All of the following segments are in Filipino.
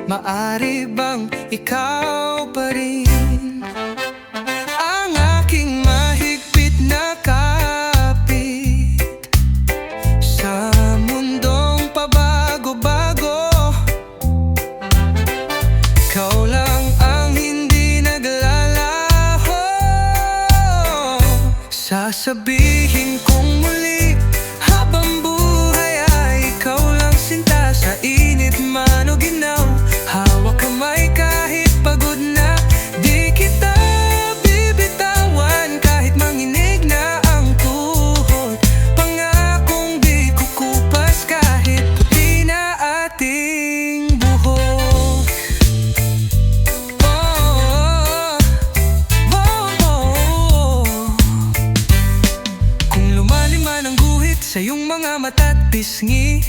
Maari bang ikaw pa rin ang aking mahigpit na kapit sa mundong pabago-bago? Ikaw lang ang hindi naglalaho. Sasabihin kong muli, habang buhay ay ikaw lang sinta. Sa init man o ginaw, hawak kamay kahit pagod na. Di kita bibitawan kahit manginig na ang tuhod. Pangakong di kukupas kahit puti na ating buhok. Kung lumalim man ang guhit sa iyong mga mata't pisngi,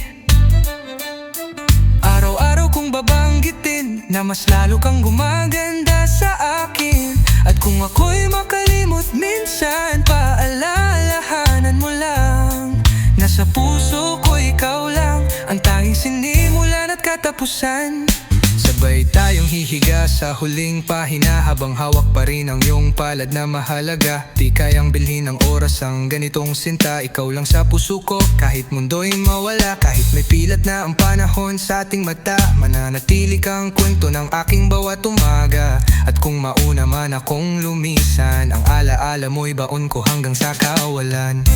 araw-araw kong babanggitin na mas lalo kang gumaganda sa akin. At kung ako'y makalimot minsan, paalalahanan mo lang na sa puso ko ikaw lang ang tanging sinimulan at katapusan. Sabay tayong hihiga sa huling pahina habang hawak pa rin ang iyong palad na mahalaga. Di kayang bilhin ng oras ang ganitong sinta. Ikaw lang sa puso ko kahit mundo'y mawala. Kahit may pilat na ang panahon sa ating mata, mananatili kang kwento ng aking bawat umaga. At kung mauna man akong lumisan, ang alaala mo'y baon ko hanggang sa kawalan.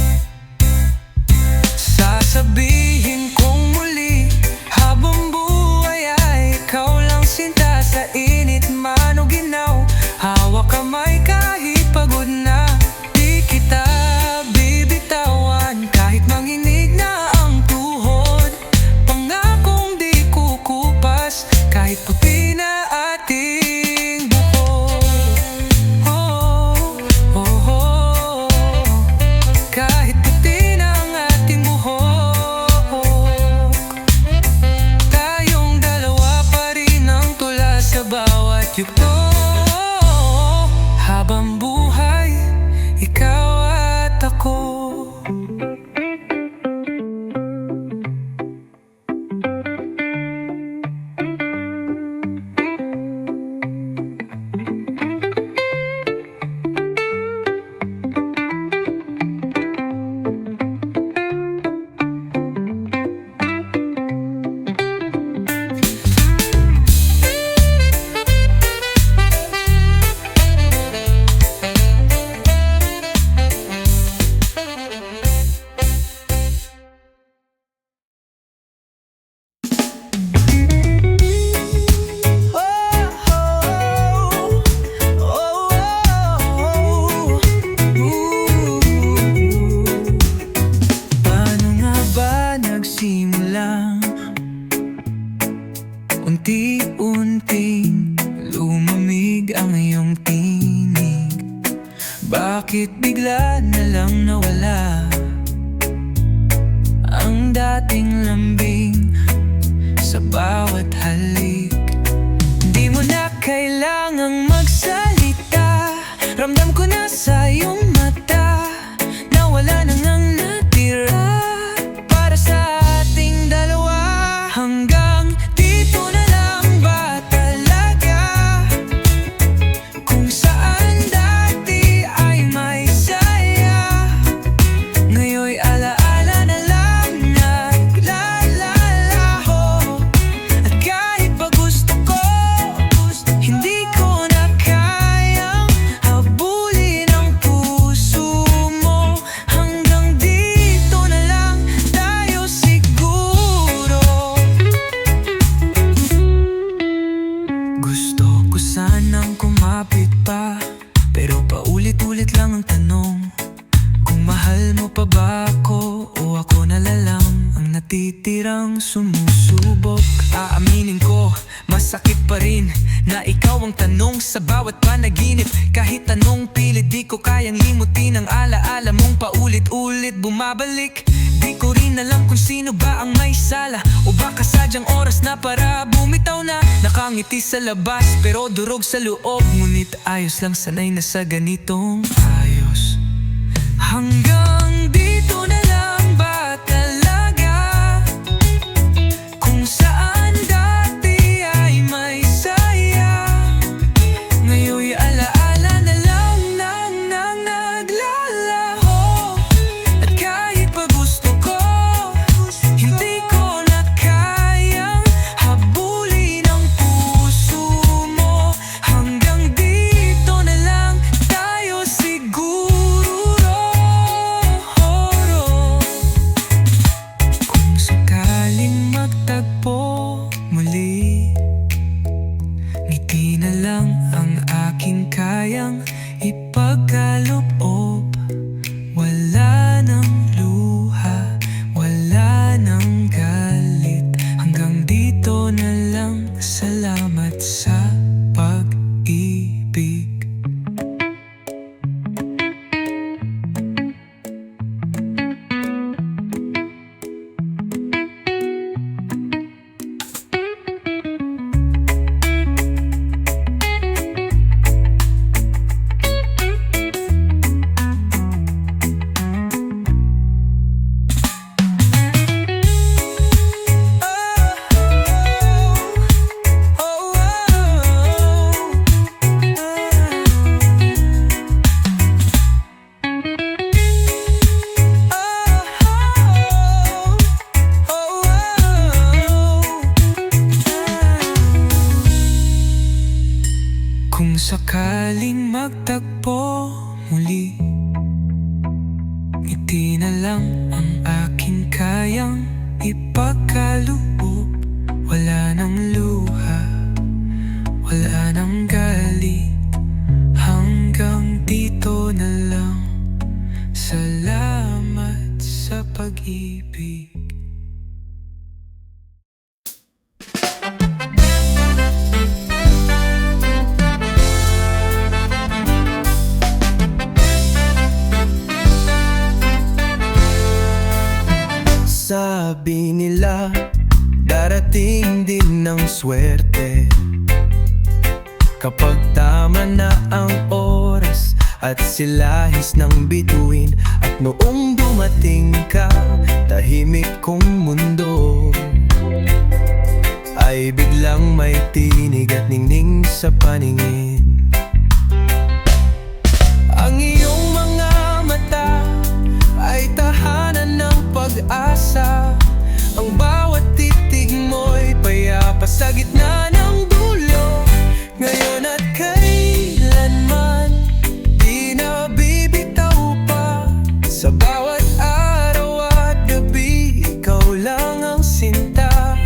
Sasabihin kong muli, habang buhay ay ikaw lang sinta. Sa init man o ginaw, hawak kamay kahit pagod na. Di kita bibitawan kahit manginig na ang tuhod. Pangakong di kukupas kahit puti na ating buhok. Kahit puti na ang ating buhok, tayong dalawa pa rin ang tula sa bawat yugto. Habang buhay, ikaw at ako. Unti-unting lumamig ang iyong tinig. Bakit bigla na lang nawala ang dating lambing sa bawat halik? Di mo na kailangang magsalita, ramdam ko na sa iyong mata na wala nang ang natira para sa ating dalawa. Hanggang dito na lang ba talaga? Kung saan dati ay may saya, ngayon'y alaala na lang naglalalaho. At kahit pa gusto ko, hindi ko na kayang habulin ang puso mo. Hanggang dito na lang tayo siguro. Gusto ko sanang kumapit pa, pero paulit-ulit lang ang tanong kung mahal mo pa ba ako o ako na lang ang natitirang sumusubok. Aaminin ko, masakit pa rin na ikaw ang tanong sa bawat panaginip. Kahit anong pilit, di ko kayang limutin ang alaala mong paulit-ulit bumabalik. Di ko rin alam kung sino ba ang may sala, o baka sadyang oras na para bumitaw na. Nakangiti sa labas pero durog sa loob, ngunit ayos lang, sanay na sa ganitong ayos. Hanggang dito na lang ba talaga? Kung saan dati ay Ngiti na lang ang aking kayang ipagkaloob. Wala nang luha, wala nang galit. Hanggang dito na lang, salamat sa pag-ibig. Kung sakaling magtagpo muli, ngiti na lang ang aking kayang ipagkaloob. Wala nang luha, wala nang galit. Hanggang dito na lang, salamat sa pag-ibig. Sabi nila, darating din ng swerte kapag tama na ang oras at silahis ng bituin. At noong dumating ka, tahimik kong mundo ay biglang may tinig at ningning sa paningin. Ang iyong mga mata ay tahanan ng pag-asa. Ang bawat titig mo'y payapa sa gitna ng dulo. Ngayon at kailanman, di na bibitaw pa. Sa bawat araw at gabi, ikaw lang ang sinta.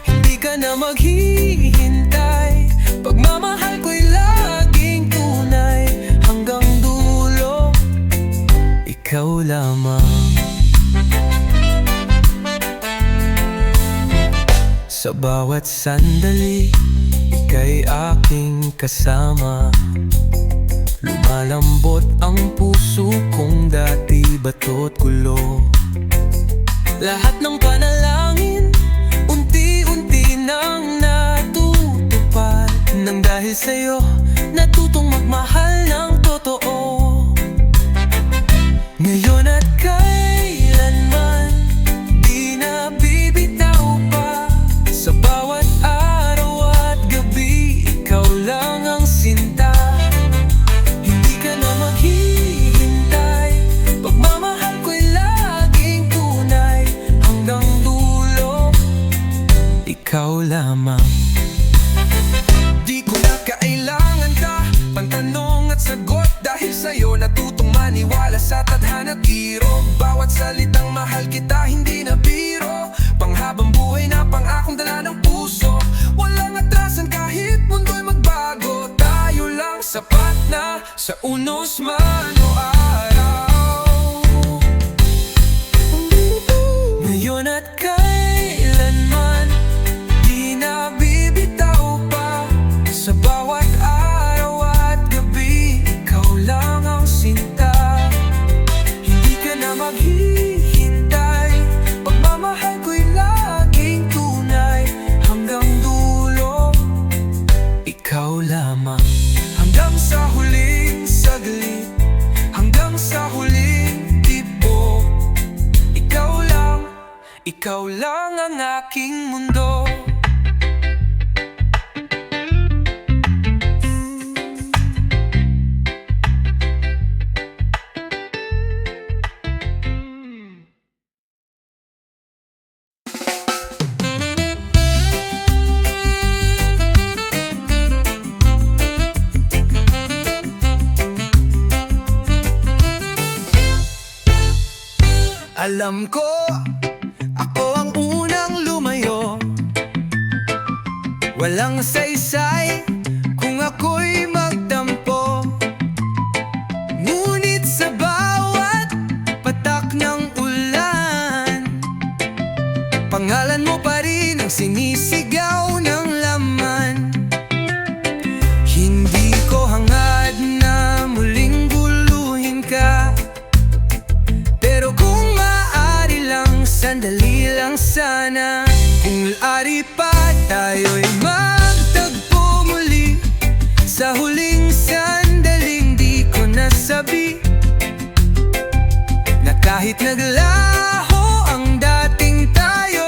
Hindi ka na maghihintay, pagmamahal ko'y laging tunay. Hanggang dulo, ikaw lamang. Sa bawat sandali, ika'y aking kasama. Lumalambot ang puso kong dati bato't gulo. Lahat ng panalangin, unti-unti nang natutupad. Nang dahil sa'yo, natutong magmahal ng totoo. Ngayon at kailanman, di na bibitaw pa. Sa bawat araw at gabi, ikaw lang ang sinta. Hindi ka na maghihintay, pagmamahal ko'y laging tunay. Hanggang dulo, ikaw lamang. Di ko na kailangan ka, pantanong at sagot. Dahil sa'yo natutong maniwala sa tadhana't iro. Bawat salitang mahal kita, hindi na biro. Panghabang buhay na pangakong dala ng puso. Walang atrasan kahit mundo'y magbago. Tayo lang sapat na sa unos man o araw. Ngayon at kailanman, di na bibitaw pa. Sa bawat araw at gabi, ikaw lang ang sinta. Hindi ka na maghihintay, pagmamahal ko'y laging tunay. Hanggang dulo, ikaw lamang. Hanggang sa huling saglit, hanggang sa huling tibok, ikaw lang ang aking mundo. Alam ko, ako ang unang lumayo. Walang saysay Kahit naglaho ang dating tayo,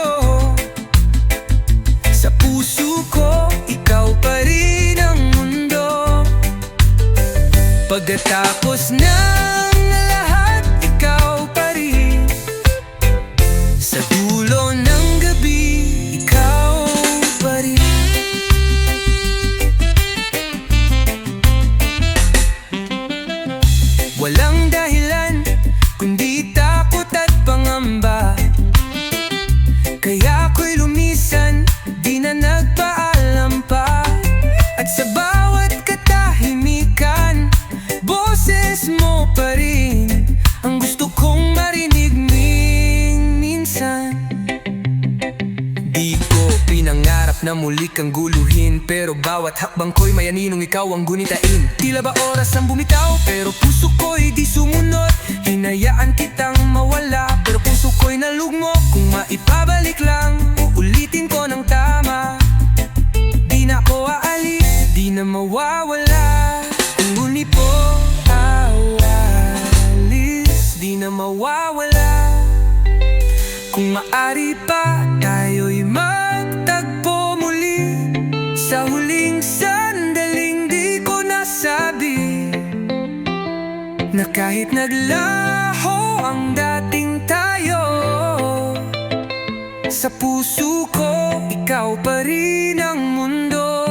sa puso ko, ikaw pa rin ang mundo. Pagkatapos ng lahat, ikaw pa rin. Sa dulo ng gabi, ikaw pa rin. Walang dahilan, kundi takot at pangamba. Kaya ako'y lumisan, di na nagpaalam pa. At sa bawat katahimikan, boses mo pa rin ang gusto kong marinig minsan. Di ko pinangarap na muli kang guluhin, pero bawat hakbang ko'y may aninong ikaw ang gunitain. Tila ba oras ang bumitaw, pero puso ko'y di sumunod. Hinayaan kitang mawala, pero puso ko'y nalugmok. Kung maipabalik lang, uulitin ko ng tama. Di na ako aalis, di na mawawala. Kung uni po awalis, di na mawawala. Kung maari pa, tayo'y magtagpo muli. Sa huling sandaling di ko nasabi na kahit naglaho ang dating tayo, sa puso ko, ikaw pa rin ang mundo.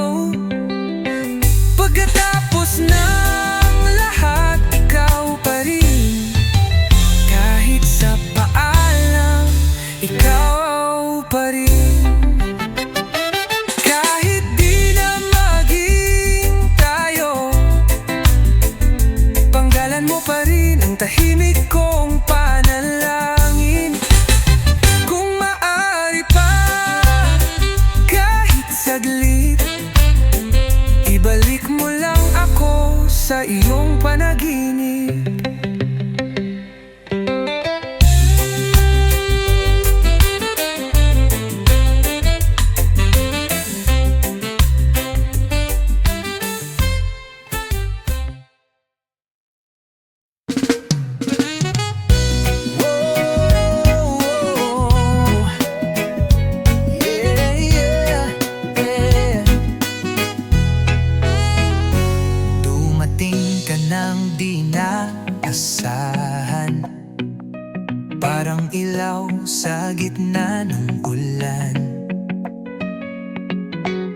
Pagkatapos ng lahat, ikaw pa rin. Kahit sa paalam, ikaw pa rin. Kahit di na maging tayo, panggalan mo pa rin ang tahimik kong panalangin. Kung maaari pa, kahit saglit, ibalik mo lang ako sa iyong panaginip. Asahan, parang ilaw sa gitna ng ulan.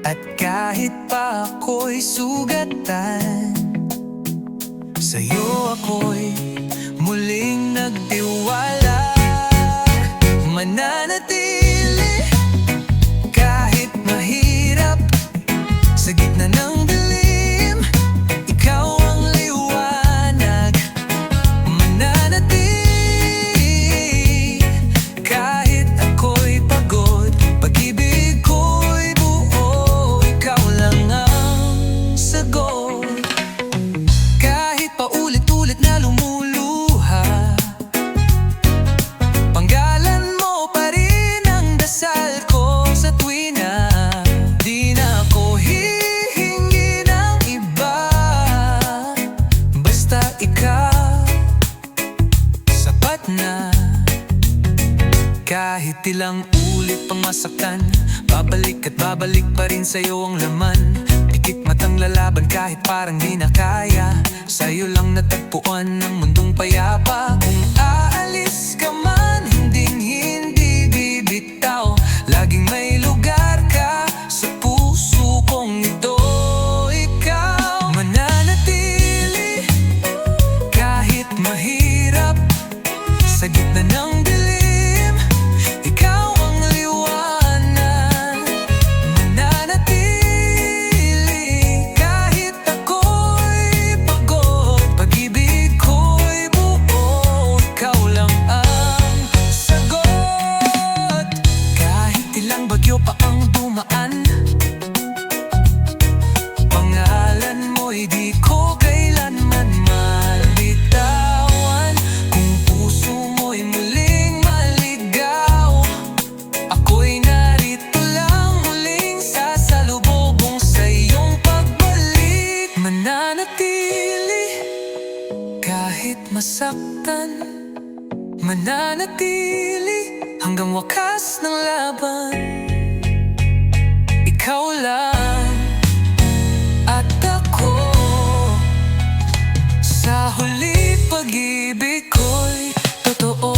At kahit pa ako'y sugatan, sa'yo ako'y muling nagtiwala. Mananatili kahit mahirap, sa gitna ng dilim, ikaw ang liwanag. Mananatili kahit ako'y pagod, pag-ibig ko'y buo, ikaw lang ang sagot. Kahit paulit-ulit na lumuluha, panggalan mo pa rin ang dasal ko sa tuwi na di na ako hihingi ng iba. Basta ikaw, sapat na. Kahit ilang ulit pang masaktan, babalik at babalik pa rin sa'yo ang laman. Pikit matang lalaban kahit parang di na kaya, sa'yo lang natagpuan ng mundong payapa. Kung aalis ka man, hinding-hindi bibitaw, laging may lugar ka sa puso kong ito. Ikaw mananatili kahit mahirap, sa gitna ng dilim, ikaw ang liwanag. Mananatili kahit ako'y pagod, pag-ibig ko'y buo, ikaw lang ang sagot. Kahit ilang bagyo pa ang dumaan, pangalan mo'y di ko kailanman malitawan. Kung puso mo'y muling maligaw, ako'y narito lang muling sasalubong sa iyong pagbalik. Mananatili kahit masaktan, mananatili hanggang wakas ng laban. Ikaw lang at ako, sa huli pag-ibig ko'y totoo.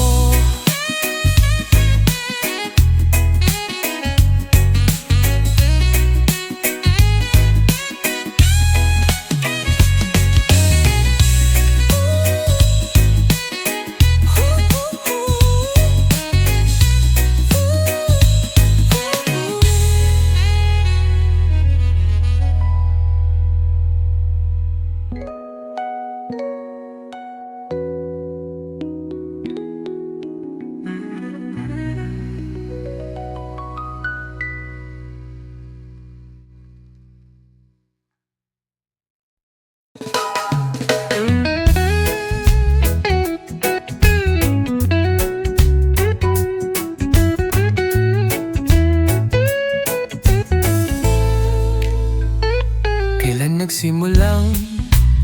Kailan nagsimulang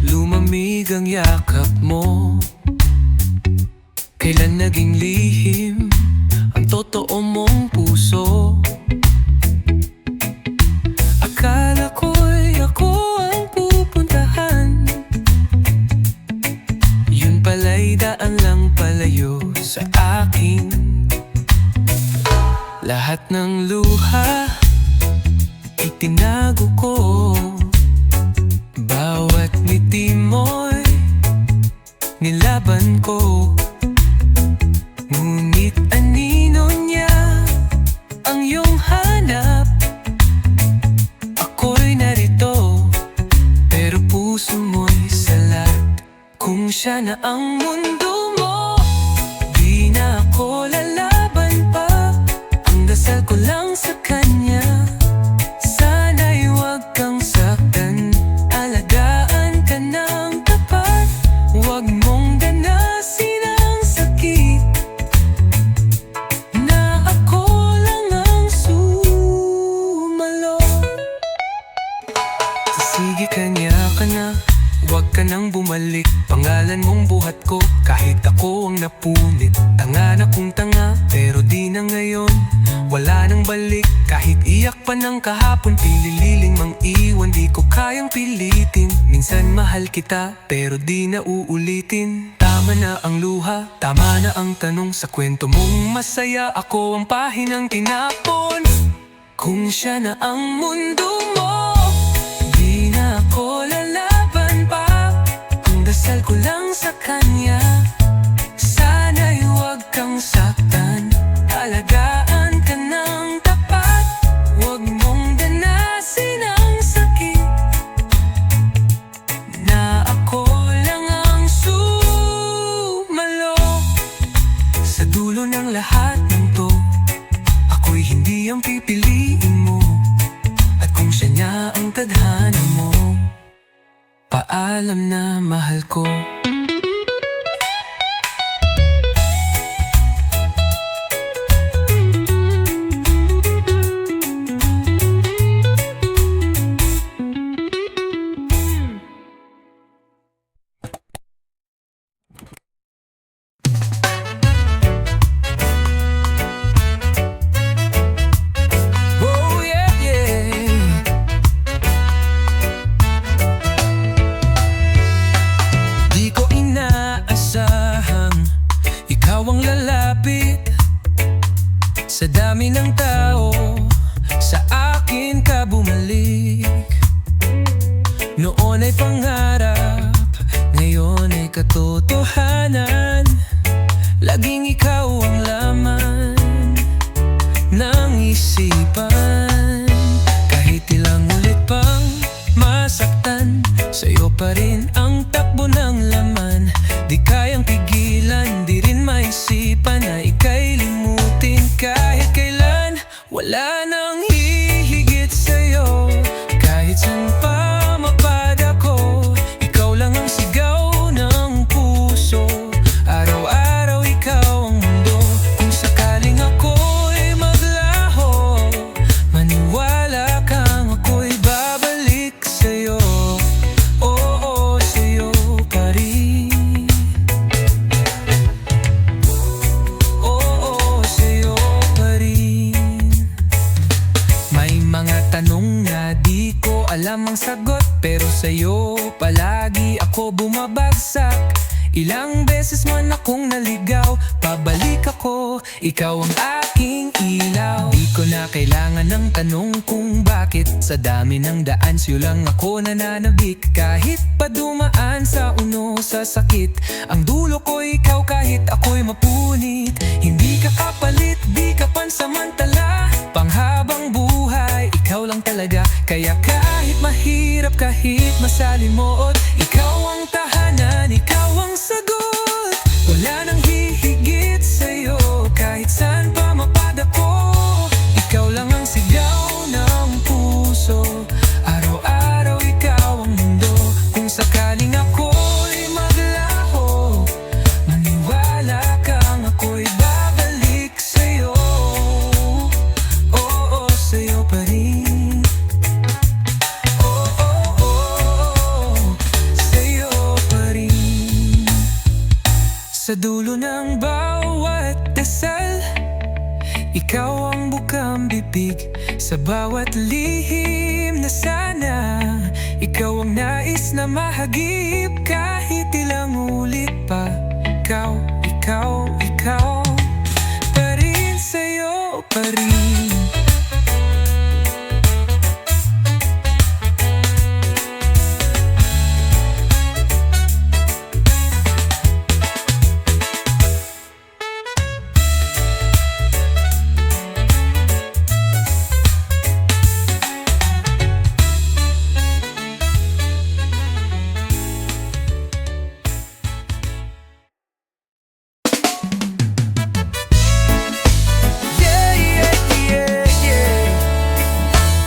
lumamig ang yakap mo? Kailan naging lihim ang totoo mong puso? Akala ko'y ako ang pupuntahan, yun pala'y daan lang palayo sa akin. Lahat ng luha itinago ko, bawat ngiti mo'y nilaban ko. Ngunit anino niya ang iyong hanap? Ako'y narito, pero puso mo'y salat. Kung siya na ang mundo mo, di na ako lalaban pa. Ang dasal ko lang sa kanya, sana'y huwag kang saktan. Alagaan ka ng tapat, huwag mong danasin ang sakit, na ako lang ang sumalo. Sige, kanya ka na, huwag ka nang bumalik. Pangalan mong buhat ko, kahit ako ang napunit. Tanga na kung tanga, pero di na ngayon. Wala nang balik, kahit iyak pa ng kahapon. Pilililing mang iwan, di ko kayang pilitin. Minsan mahal kita, pero di na uulitin. Tama na ang luha, tama na ang tanong. Sa kwento mong masaya, ako ang pahinang tinapon. Kung siya na ang mundo mo, di na ako lalaban pa. Ang dasal ko lang sa kanya, sana'y huwag kang saktan. Alagaan ka ng tapat, huwag mong danasin ang sakit, na ako lang ang sumalo. Sa dulo ng lahat ng to, ako'y hindi ang pipiliin mo. At kung siya niya ang tadhana mo, paalam na, mahal ko. Oh yeah, yeah. Di ko inaasahang ikaw ang lalapit. Sa dami ng tao, sa akin ka bumalik. Noon ay pangarap, ngayon ay katotohanan. Laging ikaw ang laman ng isipan. Kahit ilang ulit pang masaktan, sa'yo pa rin ang takbo ng laman. Di kayang pigilan, di rin maisipan na ika'y limutin. Kahit kailan, wala nang hihigit sa'yo. Kahit saan pa mapada ko, ikaw lang ang sigaw ng puso. Araw-araw ikaw ang mundo. Kung sakaling ako'y maglaho, maniwala kang ako'y babalik sa'yo. Oo, sa'yo pa rin. sagot, pero sa'yo palagi ako bumabagsak. Ilang beses man akong naligaw, pabalik ako, ikaw ang aking ilaw. Di ko na kailangan ng tanong kung bakit, sa dami ng daan sa'yo lang ako nananabik. Kahit pa dumaan sa uno sa sakit, ang dulo ko ikaw kahit ako'y mapunit. Hindi ka kapalit, di ka pansamantala, panghabang buhay, ikaw lang talaga. Kaya kahit mahirap, kahit masalimuot, ikaw ang tahanan, ikaw ang sagot. Wala nang hihigit sa'yo, kahit saan pa mapadako. Ikaw lang ang sigaw ng puso, araw-araw ikaw ang mundo. Kung sakaling ako'y maglaho, maniwala kang ako'y babalik sa'yo. Oo, sa'yo pa rin. Sa dulo ng bawat dasal, ikaw ang bukang bibig. Sa bawat lihim na sana, ikaw ang nais na mahagip. Kahit ilang ulit pa, ikaw, ikaw, ikaw pa rin, sa'yo pa rin.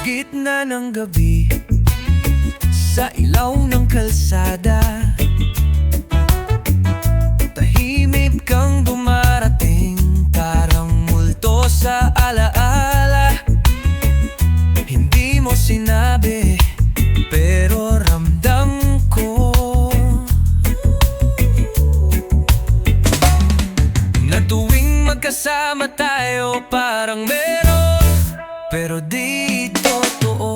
Gitna ng gabi, sa ilaw ng kalsada, tahimik kang dumarating, parang multo sa alaala. Hindi mo sinabi, pero ramdam ko na tuwing magkasama tayo, parang meron, pero di totoo.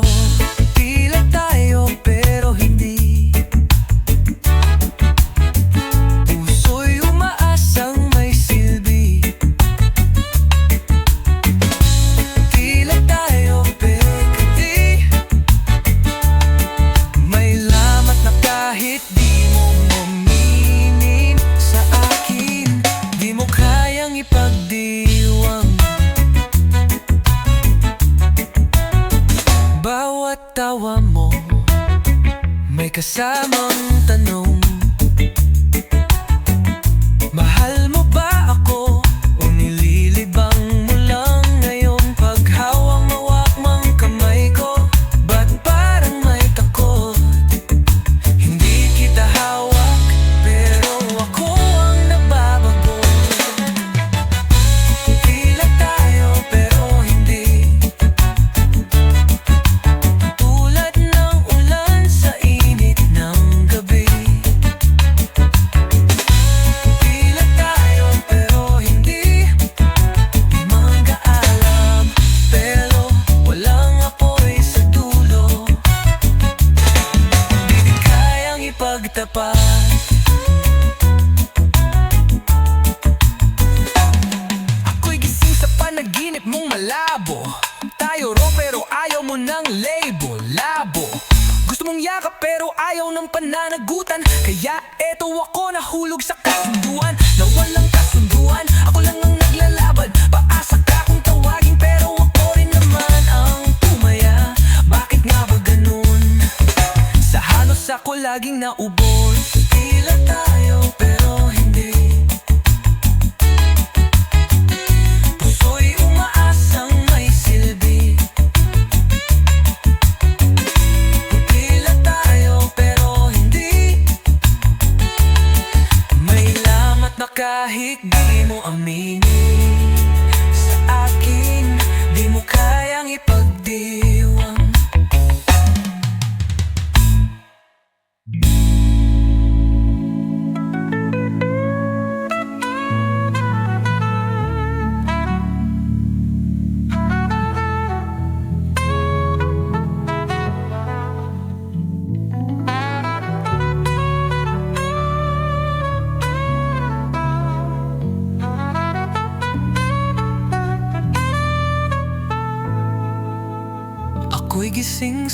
Tila tayo pero hindi, puso'y umaasang may silbi. Tila tayo pero hindi, may lamat na kahit di mo maminin sa akin, di mo kayang ipagdiwang. Bawat tawa mo may kasamang tanong, mahal mo ba ako o nililibang mo lang ngayon? Paghawak-hawak mang kamay ko, ba't parang may takot? Hindi kita hawak, pero ako ang nababago. Tila tayo pero hindi, tulad ng ulan sa init ng gabi. Tila tayo pero hindi, di magkaalam, pero walang apoy sa dulo. Di kayang ipagtapat. Ako'y gising sa panaginip mong malabo, tayo raw pero ayaw mo ng label, labo. Gusto mong yakap pero ayaw ng pananagutan, kaya eto ako nahulog sa kasunduan. Na walang kasunduan, ako lang ang naglalaban. Paasa ka kung tawagin pero ako rin naman ang tumaya. Bakit nga ba ganun? Sa halos ako laging naubos. Tila tayo pero hindi, puso'y umaasang may silbi. Tila tayo pero hindi, may lamat na kahit di mo aminin sa akin, di mo kayang ipagdiwang.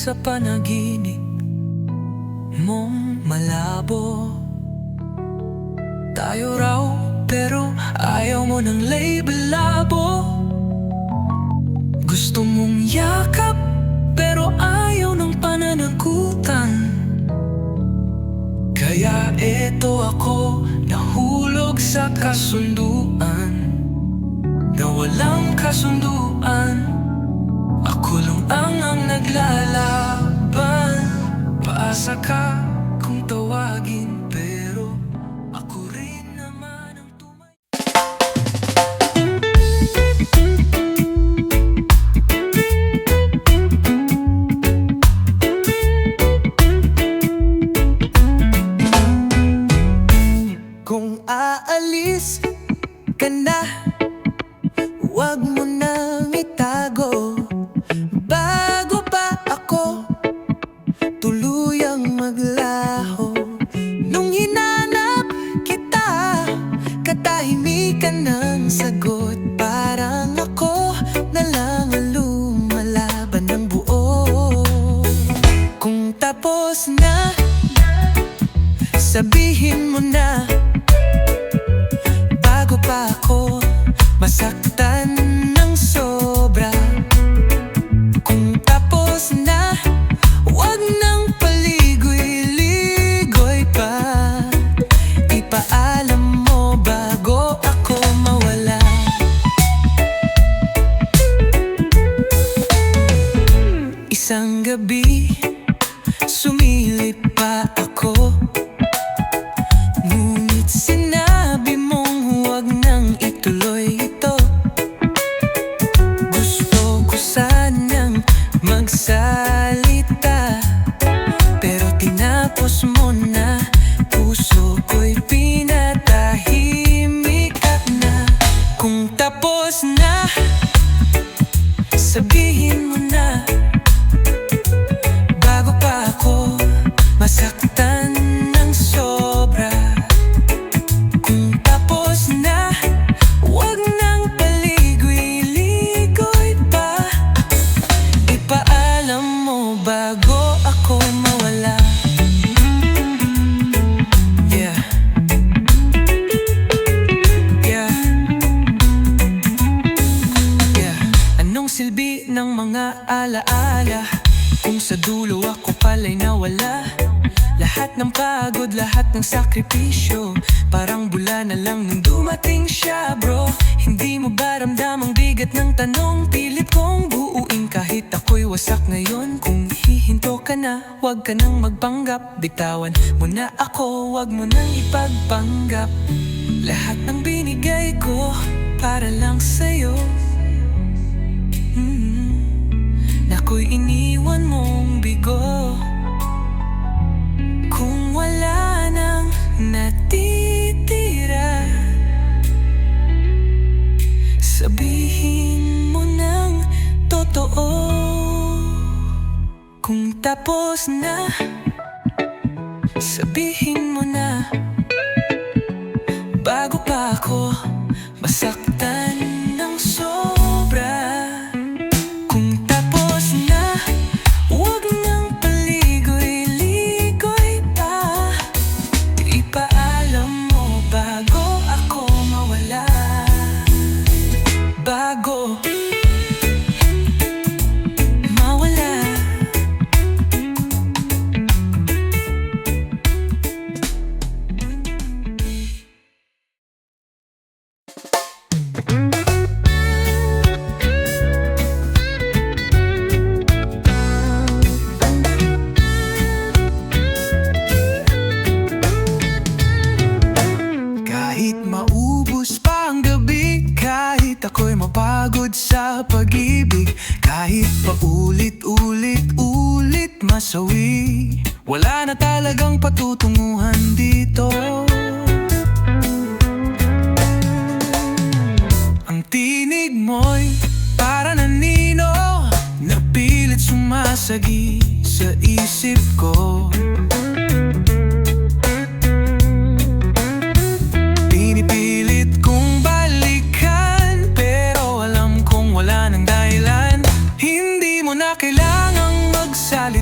sa panaginip mong malabo. Tayo raw pero ayaw mo ng label-labo. Gusto mong yakap pero ayaw ng pananagutan. Kaya eto ako, nahulog sa kasunduan na walang kasunduan. Ako lang ang naglalaban. Paasa ka kung tawagin, pero ako rin naman ang tumay. Kung aalis ka na, huwag mo nang itago. Bago pa ako tuluyang maglaho. Nung hinanap kita, katahimikan ng sagot. Parang ako na lang ang lumalaban ng buo. Kung tapos na, sabihin mo na. Bago pa ako masaktan ng sobra. Kung tapos na, huwag nang paligoy-ligoy pa. Ipaalam mo bago ako mawala. Isang gabi, sumilip pa ako. Ngunit sinabi mong huwag nang ituloy ito. Gusto ko sanang magsalita, pero tinapos mo na. Puso ko'y pinatahimik at na. Kung tapos na, sabihin mo na. Bago pa ako masaktan ng sobra. Kung tapos na, huwag nang paligoy-ligoy pa. Ipaalam mo bago ako mawala. Yeah. Yeah. Yeah. Anong silbi ng mga alaala kung sa dulo ako pala'y nawala? Lahat ng pagod, lahat ng sakripisyo, parang bula na lang nung dumating siya, bro. Hindi mo ba ramdam ang bigat ng tanong? Pilit kong buuin kahit ako'y wasak ngayon. Kung hihinto ka na, huwag ka nang magpanggap. Bitawan mo na ako, huwag mo nang ipagpanggap. Lahat ng binigay ko para lang sa'yo. Nako'y iniwan mong bigo. Kung wala nang natitira, sabihin mo ng totoo. Kung tapos na, sabihin mo na. Bago pa ako masaktan ng sobra. Kung tapos na, huwag nang paligoy-ligoy pa. Ipaalam mo bago ako mawala. Bago mawala. Kahit maubos pa ang gabi, kahit ako'y mapagod sa pag-ibig, kahit paulit-ulit masawi, wala na talagang patutunguhan dito. Ang tinig mo'y para nanino, napilit sumasagi sa isip ko. Pinipilit kong balikan, pero alam kong wala nang dahilan. Hindi mo na kailangang magsalita.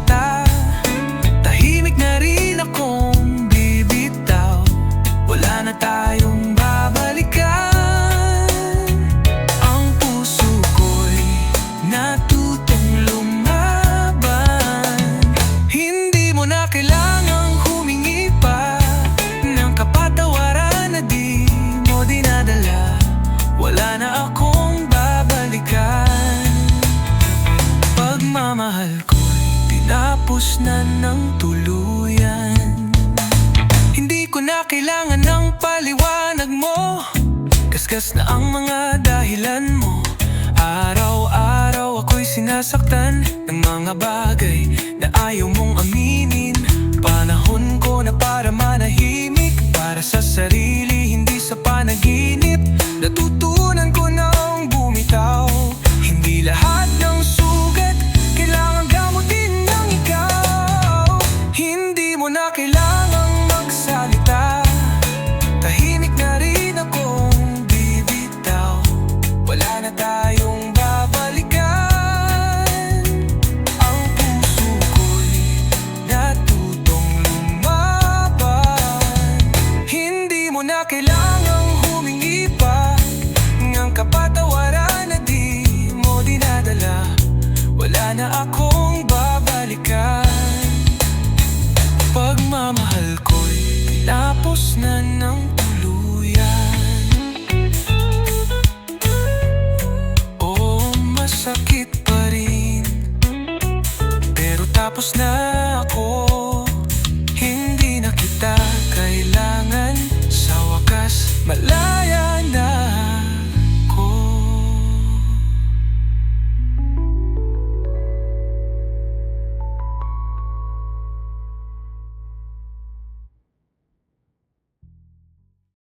ng tuluyan. Hindi ko na kailangan ng paliwanag mo, kaskas na ang mga dahilan mo. Araw-araw ako'y sinasaktan ng mga bagay na ayaw mong aminin. Panahon ko na para manahimik, para sa sarili, hindi sa panaginip. Natutuwa